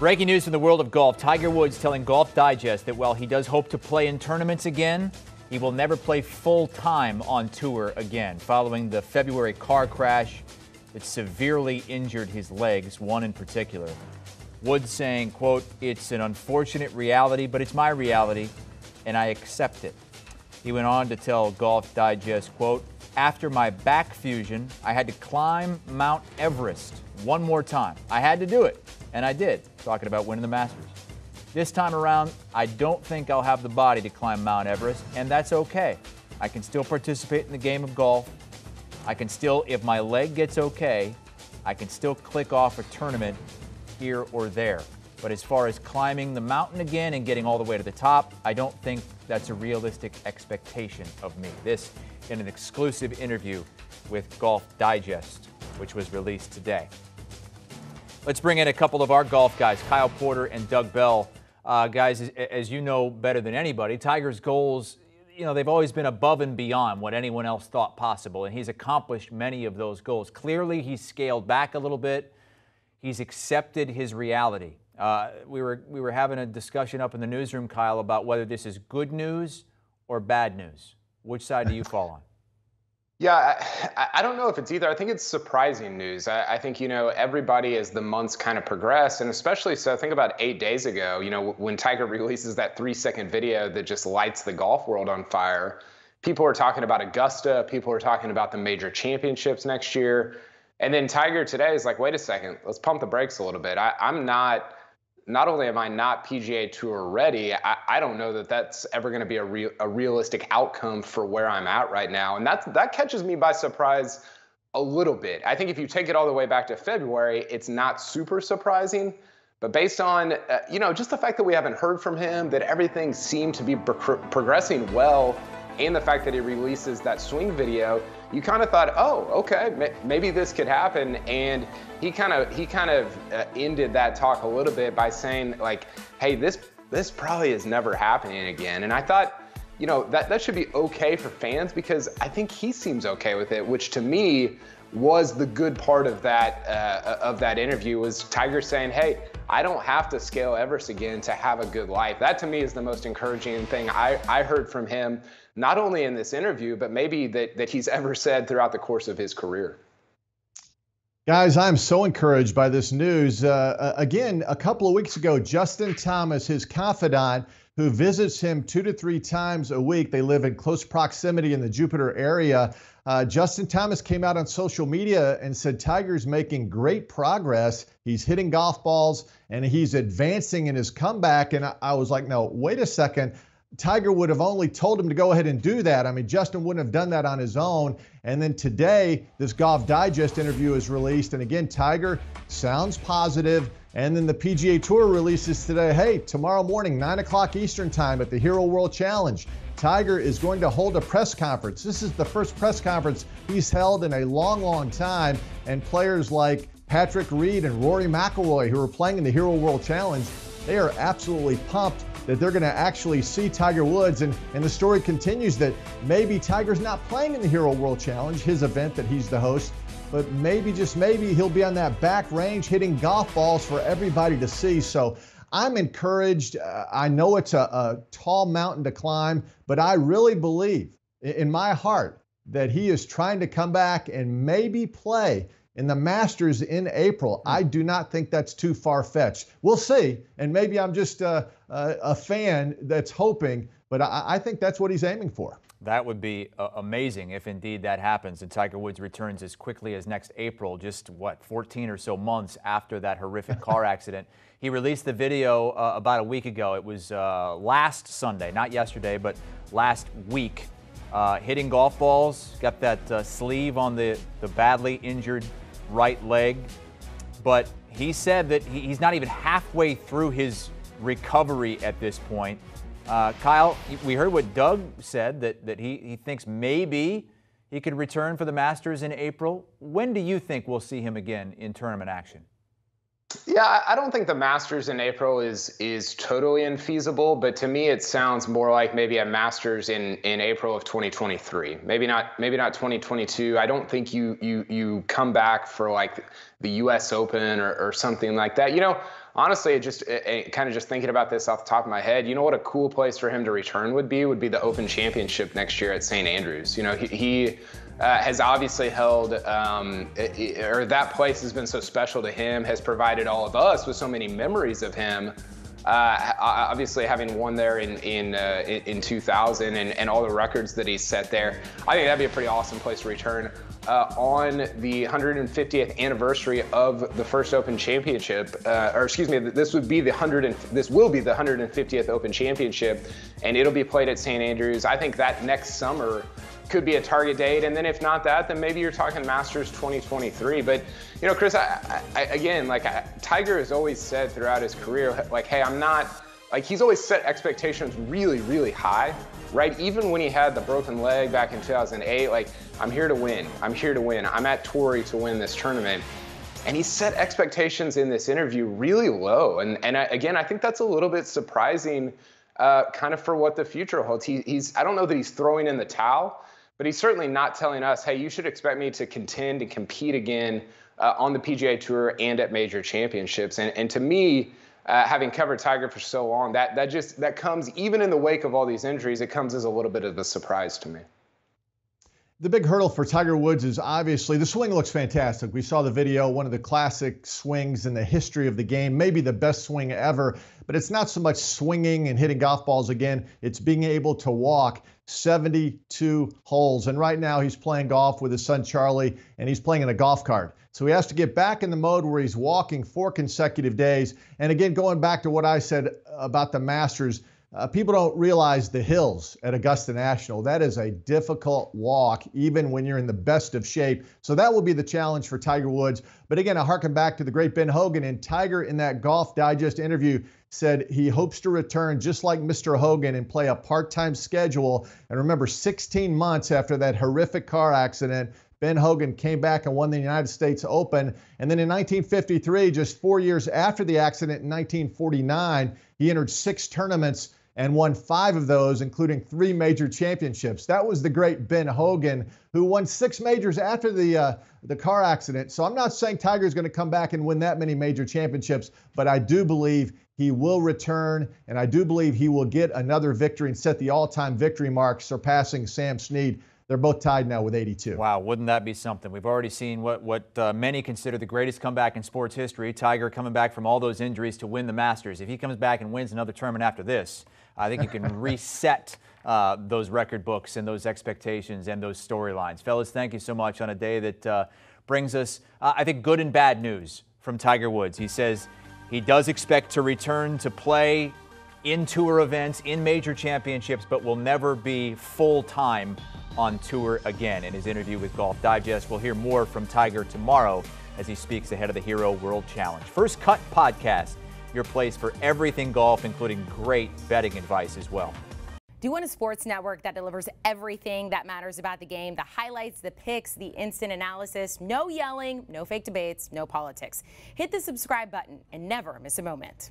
Breaking news from the world of golf. Tiger Woods telling Golf Digest that while he does hope to play in tournaments again, he will never play full-time on tour again, following the February car crash that severely injured his legs, one in particular. Woods saying, quote, "It's an unfortunate reality, but it's my reality, and I accept it." He went on to tell Golf Digest, quote, "After my back fusion, I had to climb Mount Everest one more time. I had to do it, and I did," talking about winning the Masters. "This time around, I don't think I'll have the body to climb Mount Everest, and that's okay. I can still participate in the game of golf. I can still, if my leg gets okay, I can still click off a tournament here or there. But as far as climbing the mountain again and getting all the way to the top, I don't think that's a realistic expectation of me." This in an exclusive interview with Golf Digest, which was released today. Let's bring in a couple of our golf guys, Kyle Porter and Doug Bell. Guys, as you know better than anybody, Tiger's goals, they've always been above and beyond what anyone else thought possible, and he's accomplished many of those goals. Clearly, he's scaled back a little bit. He's accepted his reality. We were having a discussion up in the newsroom, Kyle, about whether this is good news or bad news. Which side do you fall on? Yeah, I don't know if it's either. I think it's surprising news. I think, everybody as the months kind of progress, and especially so, I think about 8 days ago, when Tiger releases that 3-second video that just lights the golf world on fire, people were talking about Augusta, people were talking about the major championships next year. And then Tiger today is like, wait a second, let's pump the brakes a little bit. Not only am I not PGA Tour ready, I don't know that that's ever going to be a realistic outcome for where I'm at right now. And that catches me by surprise a little bit. I think if you take it all the way back to February, it's not super surprising. But based on, just the fact that we haven't heard from him, that everything seemed to be progressing well, and the fact that he releases that swing video, you kind of thought, oh, okay, maybe this could happen. And he kind of ended that talk a little bit by saying, like, hey, this probably is never happening again. And I thought, that should be okay for fans, because I think he seems okay with it, which to me was the good part of that interview, was Tiger saying, hey, I don't have to scale Everest again to have a good life. That to me is the most encouraging thing I heard from him, not only in this interview, but maybe that he's ever said throughout the course of his career. Guys, I'm so encouraged by this news. Again, a couple of weeks ago, Justin Thomas, his confidant, who visits him 2 to 3 times a week, they live in close proximity in the Jupiter area. Justin Thomas came out on social media and said Tiger's making great progress. He's hitting golf balls and he's advancing in his comeback. And I was like, no, wait a second. Tiger would have only told him to go ahead and do that. I mean, Justin wouldn't have done that on his own. And then today, this Golf Digest interview is released. And again, Tiger sounds positive. And then the PGA Tour releases today, hey, tomorrow morning, 9 o'clock Eastern time at the Hero World Challenge, Tiger is going to hold a press conference. This is the first press conference he's held in a long, long time. And players like Patrick Reed and Rory McIlroy, who are playing in the Hero World Challenge, they are absolutely pumped that they're going to actually see Tiger Woods. And the story continues that maybe Tiger's not playing in the Hero World Challenge, his event that he's the host, but maybe, just maybe, he'll be on that back range hitting golf balls for everybody to see. So I'm encouraged. I know it's a tall mountain to climb, but I really believe in my heart that he is trying to come back and maybe play in the Masters in April. I do not think that's too far-fetched. We'll see, and maybe I'm just a fan that's hoping, but I think that's what he's aiming for. That would be amazing if indeed that happens and Tiger Woods returns as quickly as next April, just 14 or so months after that horrific car accident. He released the video about a week ago. It was last Sunday, not yesterday, but last week, hitting golf balls, got that sleeve on the badly injured right leg. But he said that he's not even halfway through his recovery at this point. Kyle, we heard what Doug said, that he thinks maybe he could return for the Masters in April. When do you think we'll see him again in tournament action? Yeah, I don't think the Masters in April is totally infeasible, but to me it sounds more like maybe a Masters in April of 2023. Maybe not 2022. I don't think you come back for like the US Open or something like that. honestly, kind of just thinking about this off the top of my head, you know what a cool place for him to return would be the Open Championship next year at St. Andrews. You know, he has obviously held, or that place has been so special to him, has provided all of us with so many memories of him. Obviously, having won there in 2000 and all the records that he's set there, I think that'd be a pretty awesome place to return. On the 150th anniversary of the first Open Championship, or excuse me, this will be the 150th Open Championship, and it'll be played at St. Andrews. I think that next summer could be a target date, and then if not that, then maybe you're talking Masters 2023. But you know, Chris, again, Tiger has always said throughout his career, like, hey, I'm not, like, he's always set expectations really, really high, right? Even when he had the broken leg back in 2008, like, I'm here to win. I'm here to win. I'm at Torrey to win this tournament. And he set expectations in this interview really low. And again, I think that's a little bit surprising, kind of for what the future holds. I don't know that he's throwing in the towel, but he's certainly not telling us, hey, you should expect me to contend and compete again on the PGA Tour and at major championships. And to me, having covered Tiger for so long, that comes, even in the wake of all these injuries, it comes as a little bit of a surprise to me. The big hurdle for Tiger Woods is obviously the swing looks fantastic. We saw the video, one of the classic swings in the history of the game, maybe the best swing ever, but it's not so much swinging and hitting golf balls again. It's being able to walk 72 holes. And right now he's playing golf with his son, Charlie, and he's playing in a golf cart. So he has to get back in the mode where he's walking 4 consecutive days. And again, going back to what I said about the Masters, people don't realize the hills at Augusta National. That is a difficult walk, even when you're in the best of shape. So that will be the challenge for Tiger Woods. But again, I harken back to the great Ben Hogan, and Tiger in that Golf Digest interview said he hopes to return just like Mr. Hogan and play a part-time schedule. And remember, 16 months after that horrific car accident, Ben Hogan came back and won the United States Open. And then in 1953, just 4 years after the accident in 1949, he entered 6 tournaments and won 5 of those, including 3 major championships. That was the great Ben Hogan, who won 6 majors after the car accident. So I'm not saying Tiger's going to come back and win that many major championships, but I do believe he will return, and I do believe he will get another victory and set the all-time victory mark, surpassing Sam Snead. They're both tied now with 82. Wow, wouldn't that be something? We've already seen what many consider the greatest comeback in sports history. Tiger coming back from all those injuries to win the Masters. If he comes back and wins another tournament after this, I think you can reset those record books and those expectations and those storylines. Fellas, thank you so much on a day that brings us, I think, good and bad news from Tiger Woods. He says he does expect to return to play in tour events, in major championships, but will never be full-time on tour again. In his interview with Golf Digest, we'll hear more from Tiger tomorrow as he speaks ahead of the Hero World Challenge. First Cut Podcast, your place for everything golf, including great betting advice as well. Do you want a sports network that delivers everything that matters about the game? The highlights, the picks, the instant analysis, no yelling, no fake debates, no politics. Hit the subscribe button and never miss a moment.